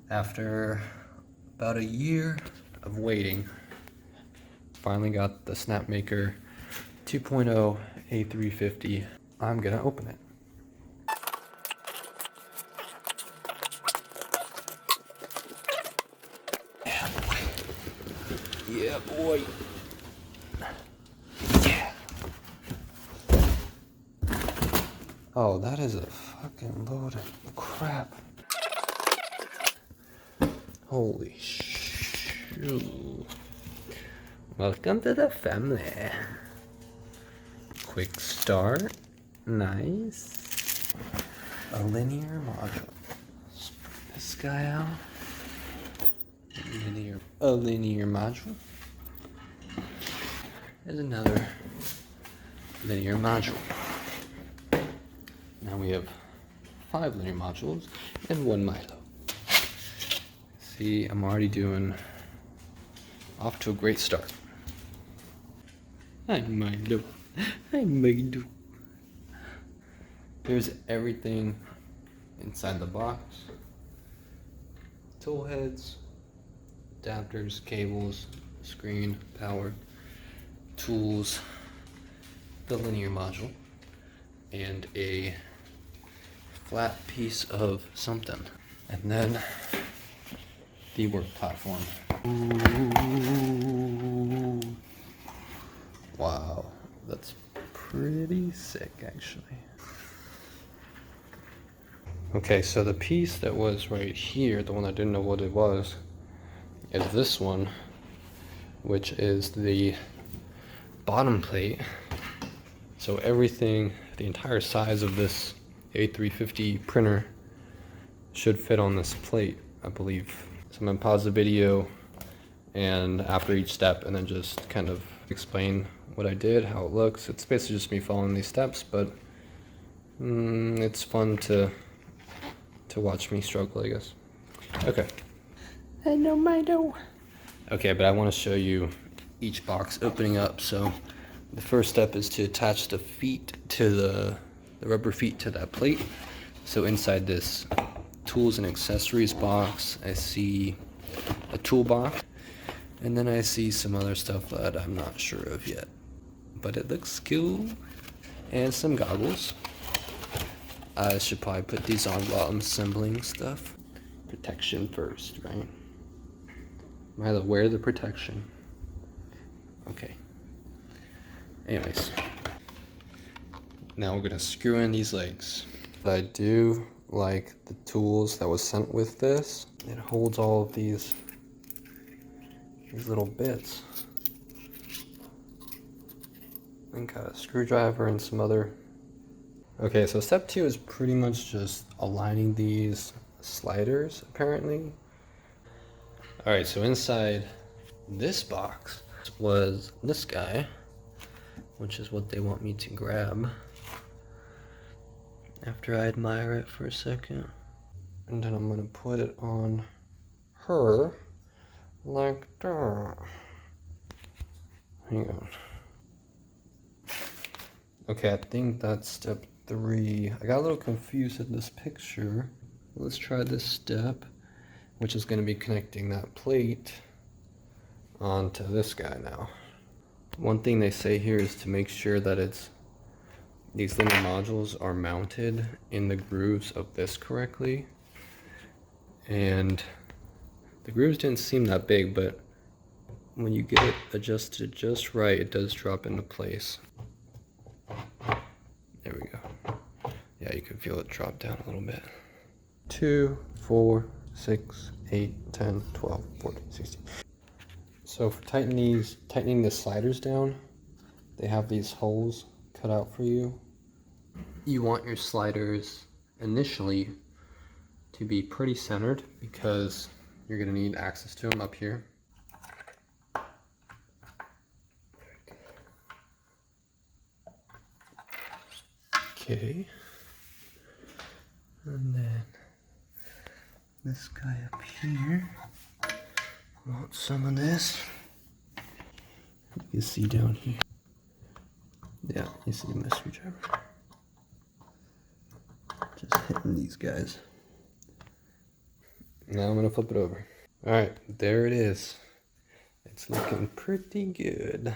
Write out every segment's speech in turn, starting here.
After about a year of waiting, finally got the Snapmaker 2.0 A350. I'm gonna open it. Yeah, boy. Yeah. Oh, that is a fucking load of crap. Holy shit. Welcome to the family. Quick start. Nice. A linear module. Split this guy out. A linear module. There's another linear module. Now we have 5 linear modules and 1 Milo. See, I'm already off to a great start. Hi Milo. Hi Milo. Here's everything inside the box. Tool heads, adapters, cables, screen, power, tools, the linear module, and a flat piece of something. And then the work platform. Ooh. Wow, that's pretty sick actually. Okay, so the piece that was right here, the one I didn't know what it was, is this one, which is the bottom plate. So everything, the entire size of this A350 printer should fit on this plate, I believe. So I'm gonna pause the video and after each step and then just kind of explain what I did, how it looks. It's basically just me following these steps, but it's fun to watch me struggle, I guess. Okay. I know my dough. Okay, but I want to show you each box opening up. So the first step is to attach the feet to the rubber feet to that plate. So inside this tools and accessories box, I see a toolbox, and then I see some other stuff that I'm not sure of yet, but it looks cool, and some goggles. I should probably put these on while I'm assembling stuff. Protection first, right? Milo, wear the protection. Okay. Anyways. Now we're gonna screw in these legs. I do like the tools that was sent with this. It holds all of these little bits. And got a screwdriver and some other. Okay, so step 2 is pretty much just aligning these sliders, apparently. Alright, so inside this box was this guy, which is what they want me to grab after I admire it for a second. And then I'm gonna put it on her like that. Hang on. Okay, I think that's step 3. I got a little confused in this picture. Let's try this step, which is going to be connecting that plate onto this guy now. One thing they say here is to make sure that these linear modules are mounted in the grooves of this correctly. And the grooves didn't seem that big, but when you get it adjusted just right, it does drop into place. There we go. Yeah, you can feel it drop down a little bit. 2, 4, 6, 8, 10, 12, 14, 16. So for tightening the sliders down, they have these holes cut out for you. You want your sliders initially to be pretty centered because you're gonna need access to them up here. Okay. And then this guy up here. Want some of this? You can see down here. Yeah, you see my screwdriver. Just hitting these guys. Now I'm gonna flip it over. All right, there it is. It's looking pretty good.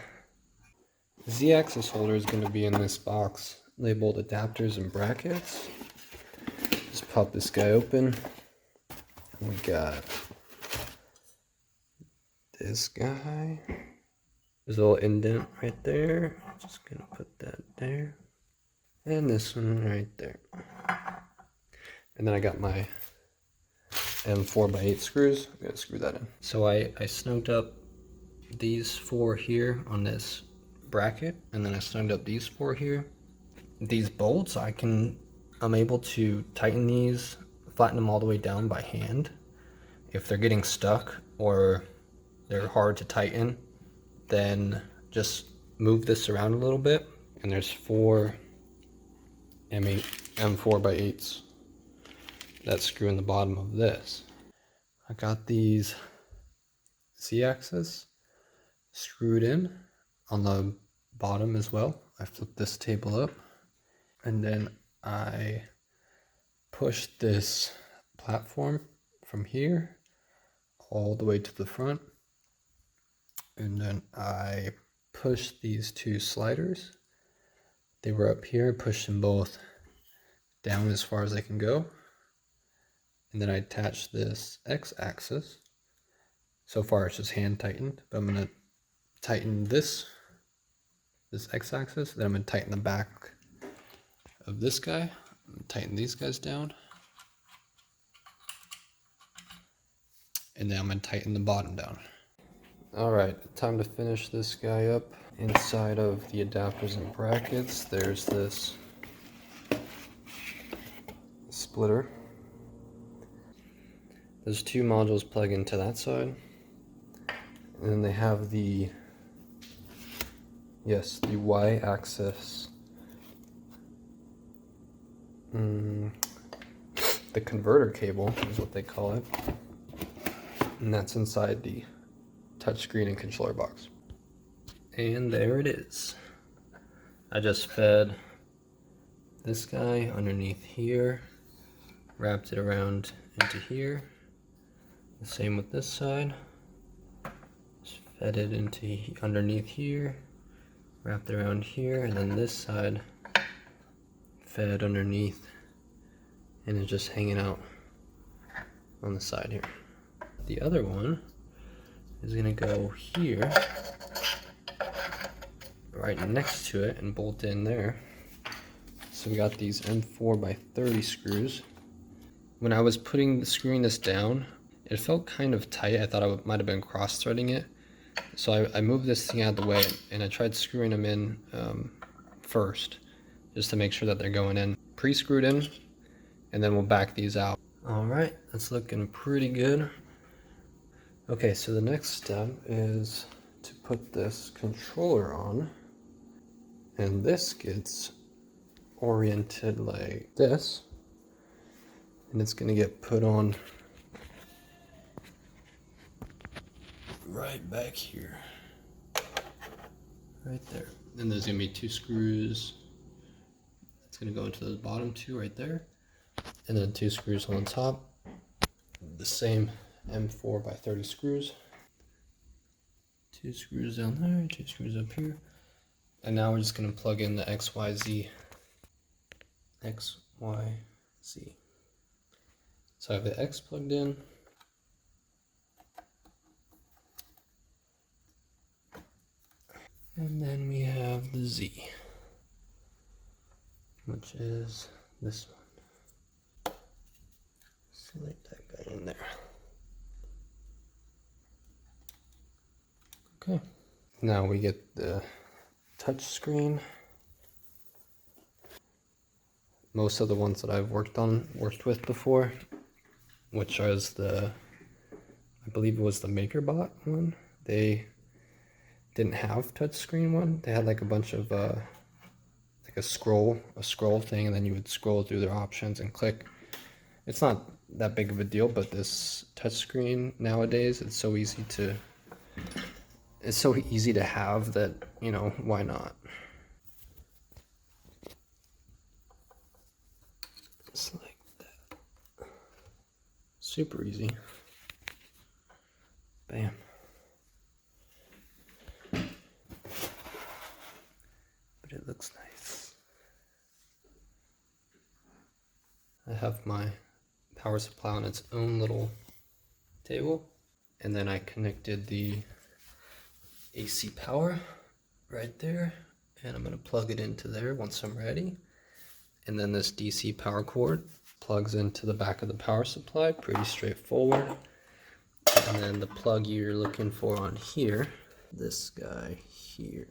The Z-axis holder is gonna be in this box labeled adapters and brackets. Just pop this guy open. We got this guy. There's a little indent right there. Just gonna put that there. And this one right there. And then I got my M4x8 screws. I'm gonna screw that in. So I snugged up these four here on this bracket, and then I snugged up these four here. These bolts, I'm able to tighten these, flatten them all the way down by hand. If they're getting stuck or they're hard to tighten, then just move this around a little bit. And there's four M4x8s that screw in the bottom of this. I got these Z-axis screwed in on the bottom as well. I flipped this table up, and then I pushed this platform from here all the way to the front, and then I pushed these two sliders. They were up here, pushed them both down as far as they can go, and then I attached this X-axis. So far it's just hand tightened, but I'm gonna tighten this X-axis, then I'm gonna tighten the back of this guy, tighten these guys down, and then I'm gonna tighten the bottom down. All right, time to finish this guy up. Inside of the adapters and brackets, there's this splitter. There's two modules plug into that side, and then they have the Y-axis, the converter cable is what they call it, and that's inside the touchscreen and controller box. And there it is. I just fed this guy underneath here, wrapped it around into here. The same with this side. Just fed it into underneath here, wrapped it around here, and then this side fed underneath, and it's just hanging out on the side here. The other one is gonna go here, right next to it, and bolt in there. So we got these M4x30 screws. When I was screwing this down, it felt kind of tight. I thought I might have been cross-threading it. So I moved this thing out of the way, and I tried screwing them in first, just to make sure that they're going in. Pre-screwed in, and then we'll back these out. All right, that's looking pretty good. Okay, so the next step is to put this controller on, and this gets oriented like this, and it's gonna get put on right back here, right there. And there's gonna be two screws. It's gonna go into those bottom two right there, and then two screws on top, the same M4x30 screws. Two screws down there, two screws up here. And now we're just gonna plug in the XYZ. So I have the X plugged in. And then we have the Z, which is this one. Select that guy in there. Okay. Now we get the touch screen. Most of the ones that I've worked with before, which was I believe it was the MakerBot one. They didn't have touchscreen one. They had like a bunch of like a scroll thing, and then you would scroll through their options and click. It's not that big of a deal, but this touchscreen nowadays, it's so easy to have that, you know, why not? Just like that. Super easy. Bam. But it looks nice. I have my power supply on its own little table, and then I connected the AC power right there, and I'm going to plug it into there once I'm ready. And then this DC power cord plugs into the back of the power supply, pretty straightforward. And then the plug you're looking for on here, this guy here,